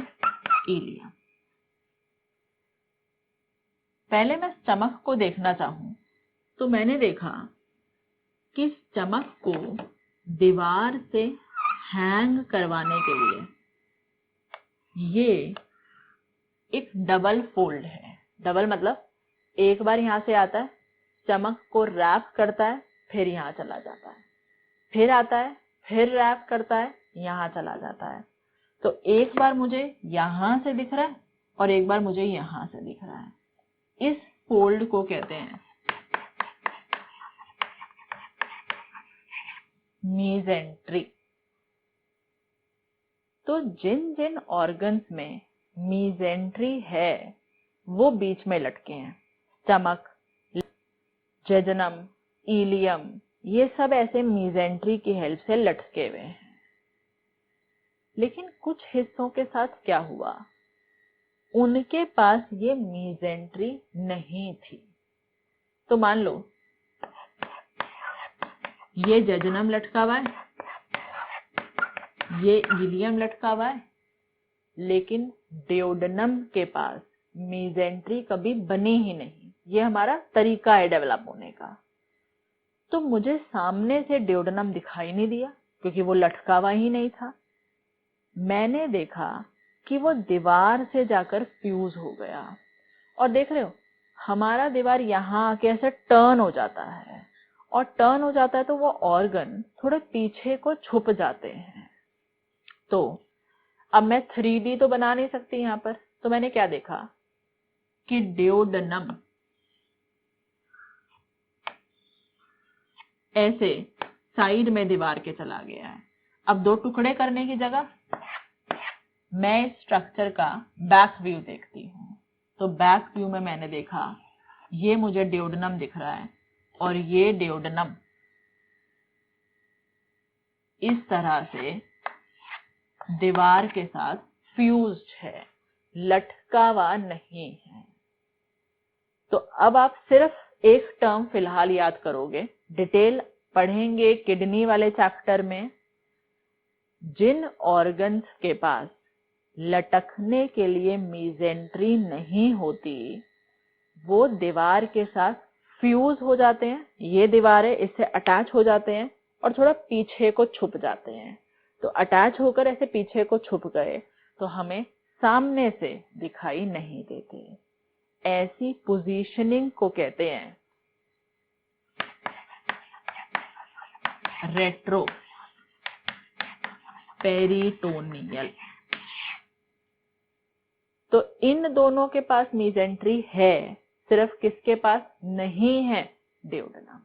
इलियम। पहले मैं स्टमक को देखना चाहूं तो मैंने देखा कि स्टमक को दीवार से हैंग करवाने के लिए ये एक डबल फोल्ड है। डबल मतलब एक बार यहां से आता है, स्टमक को रैप करता है, फिर यहां चला जाता है, फिर आता है, फिर रैप करता है, यहां चला जाता है। तो एक बार मुझे यहां से दिख रहा है और एक बार मुझे यहां से दिख रहा है। इस फोल्ड को कहते हैं मीजेंट्री। तो जिन जिन ऑर्गन्स में मीजेंट्री है वो बीच में लटके हैं। स्टमक, जेजनम, इलियम, ये सब ऐसे मीजेंट्री की हेल्प से लटके हुए हैं। लेकिन कुछ हिस्सों के साथ क्या हुआ? उनके पास ये मीजेंट्री नहीं थी। तो मान लो ये जेजनम लटका हुआ है, ये इलियम लटका हुआ है, लेकिन ड्यूोडेनम के पास मीजेंट्री कभी बनी ही नहीं। ये हमारा तरीका है डेवलप होने का। तो मुझे सामने से ड्यूोडेनम दिखाई नहीं दिया क्योंकि वो लटका हुआ ही नहीं था। मैंने देखा कि वो दीवार से जाकर फ्यूज हो गया। और देख रहे हो, हमारा दीवार यहाँ आके ऐसे टर्न हो जाता है, और टर्न हो जाता है तो वो ऑर्गन थोड़े पीछे को छुप जाते हैं। तो अब मैं 3D तो बना नहीं सकती यहाँ पर, तो मैंने क्या देखा कि ड्यूोडेनम ऐसे साइड में दीवार के चला गया है। अब दो टुकड़े करने की जगह मैं इस स्ट्रक्चर का बैक व्यू देखती हूँ। तो बैक व्यू में मैंने देखा ये मुझे ड्यूोडेनम दिख रहा है और ये ड्यूोडेनम इस तरह से दीवार के साथ फ्यूज्ड है, लटका हुआ नहीं है। तो अब आप सिर्फ एक टर्म फिलहाल याद करोगे, डिटेल पढ़ेंगे किडनी वाले चैप्टर में। जिन ऑर्गन्स के पास लटकने के लिए मीजेंट्री नहीं होती वो दीवार के साथ फ्यूज हो जाते हैं। ये दीवार है, इससे अटैच हो जाते हैं और थोड़ा पीछे को छुप जाते हैं। तो अटैच होकर ऐसे पीछे को छुप गए तो हमें सामने से दिखाई नहीं देते। ऐसी पोजीशनिंग को कहते हैं रेट्रो पेरिटोनियल। तो इन दोनों के पास मीजेंट्री है, सिर्फ किसके पास नहीं है? ड्यूोडेनम।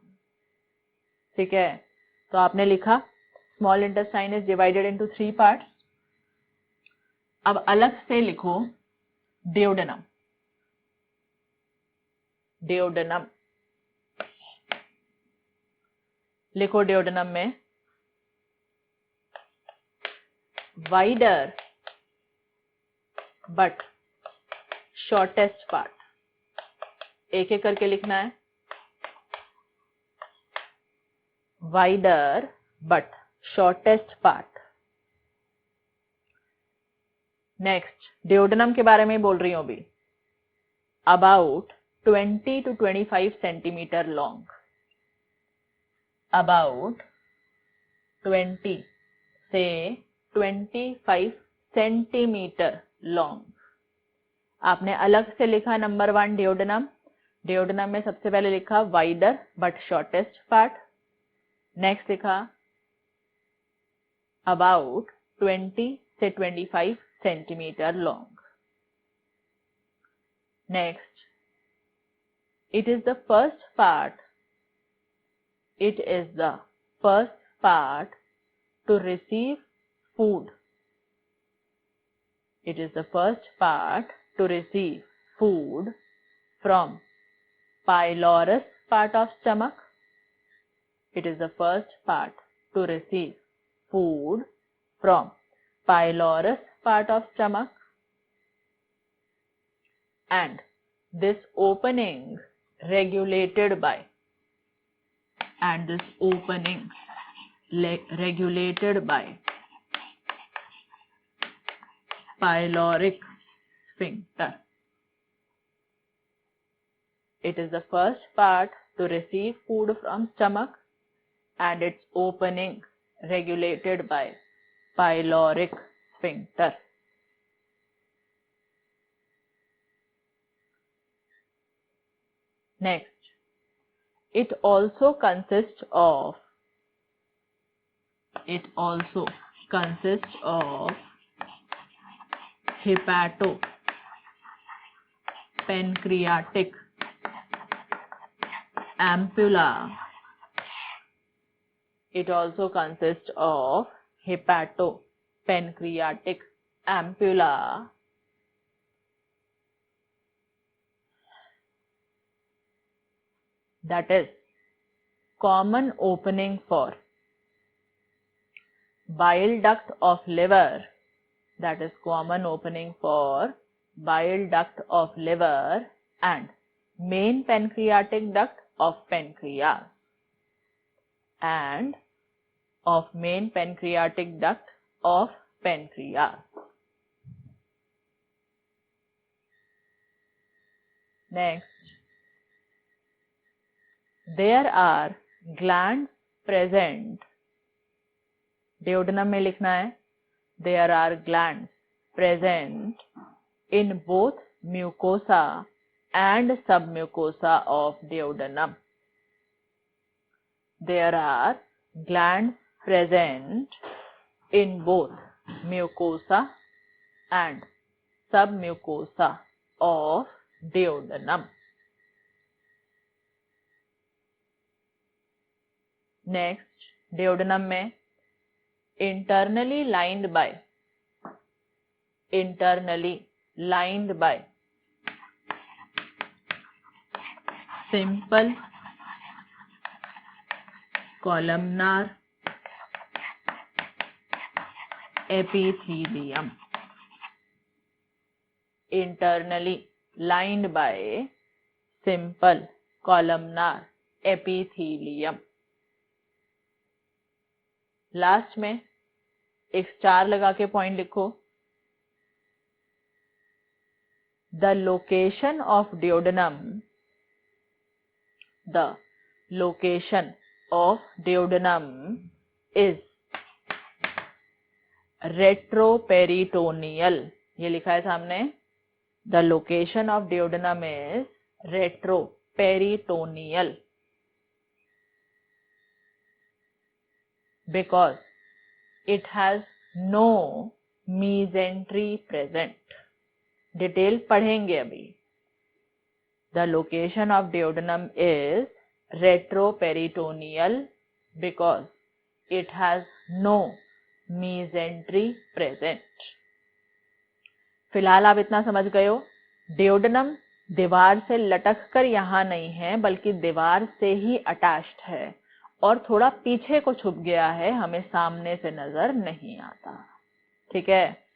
ठीक है, तो आपने लिखा small intestine is divided into 3 parts. अब अलग से लिखो ड्यूोडेनम। ड्यूोडेनम लिखो। ड्यूोडेनम में वाइडर बट शॉर्टेस्ट पार्ट, एक एक करके लिखना है। Wider but shortest part. Next, duodenum के बारे में बोल रही हूं अभी। About 20 to 25 centimetre long. About 20 से 25 सेंटीमीटर लॉन्ग। आपने अलग से लिखा नंबर 1 डियोडेनम। डियोडेनम में सबसे पहले लिखा wider but shortest part. Next लिखा अबाउट 20 से 25 centimetre long. Next, it is the first part to receive food. It is the first part to receive food from pylorus part of stomach. It is the first part to receive food from pylorus part of stomach, and this opening regulated by pyloric sphincter. It is the first part to receive food from stomach and its opening regulated by pyloric sphincter. Next, it also consists of hepatopancreatic ampulla. It also consists of hepatopancreatic ampulla that is common opening for bile duct of liver, and main pancreatic duct of pancreas, Next, there are glands present. Duodenum में लिखना है there are glands present in both mucosa and submucosa of duodenum. There are glands present in both mucosa and submucosa of duodenum. Next, duodenum में internally lined by simple columnar epithelium. Internally lined by simple columnar epithelium. Last में एक star लगा के point लिखो. The location of duodenum is retroperitoneal. ये लिखा है सामने. The location of duodenum is retroperitoneal because it has no mesentery present. Detail पढ़ेंगे अभी. The location of duodenum is retroperitoneal because it has no mesentery present. फिलहाल आप इतना समझ गए हो. डियोडेनम दीवार से लटक कर यहाँ नहीं है बल्कि दीवार से ही अटैच्ड है और थोड़ा पीछे को छुप गया है, हमें सामने से नजर नहीं आता. ठीक है.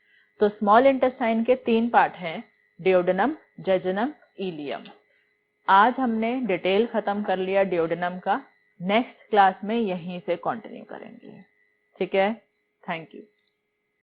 तो स्मॉल इंटेस्टाइन के 3 पार्ट हैं, डियोडेनम, जेजुनम, इलियम. आज हमने डिटेल खत्म कर लिया डियोडेनम का. नेक्स्ट क्लास में यहीं से कंटिन्यू करेंगे. ठीक है. Thank you.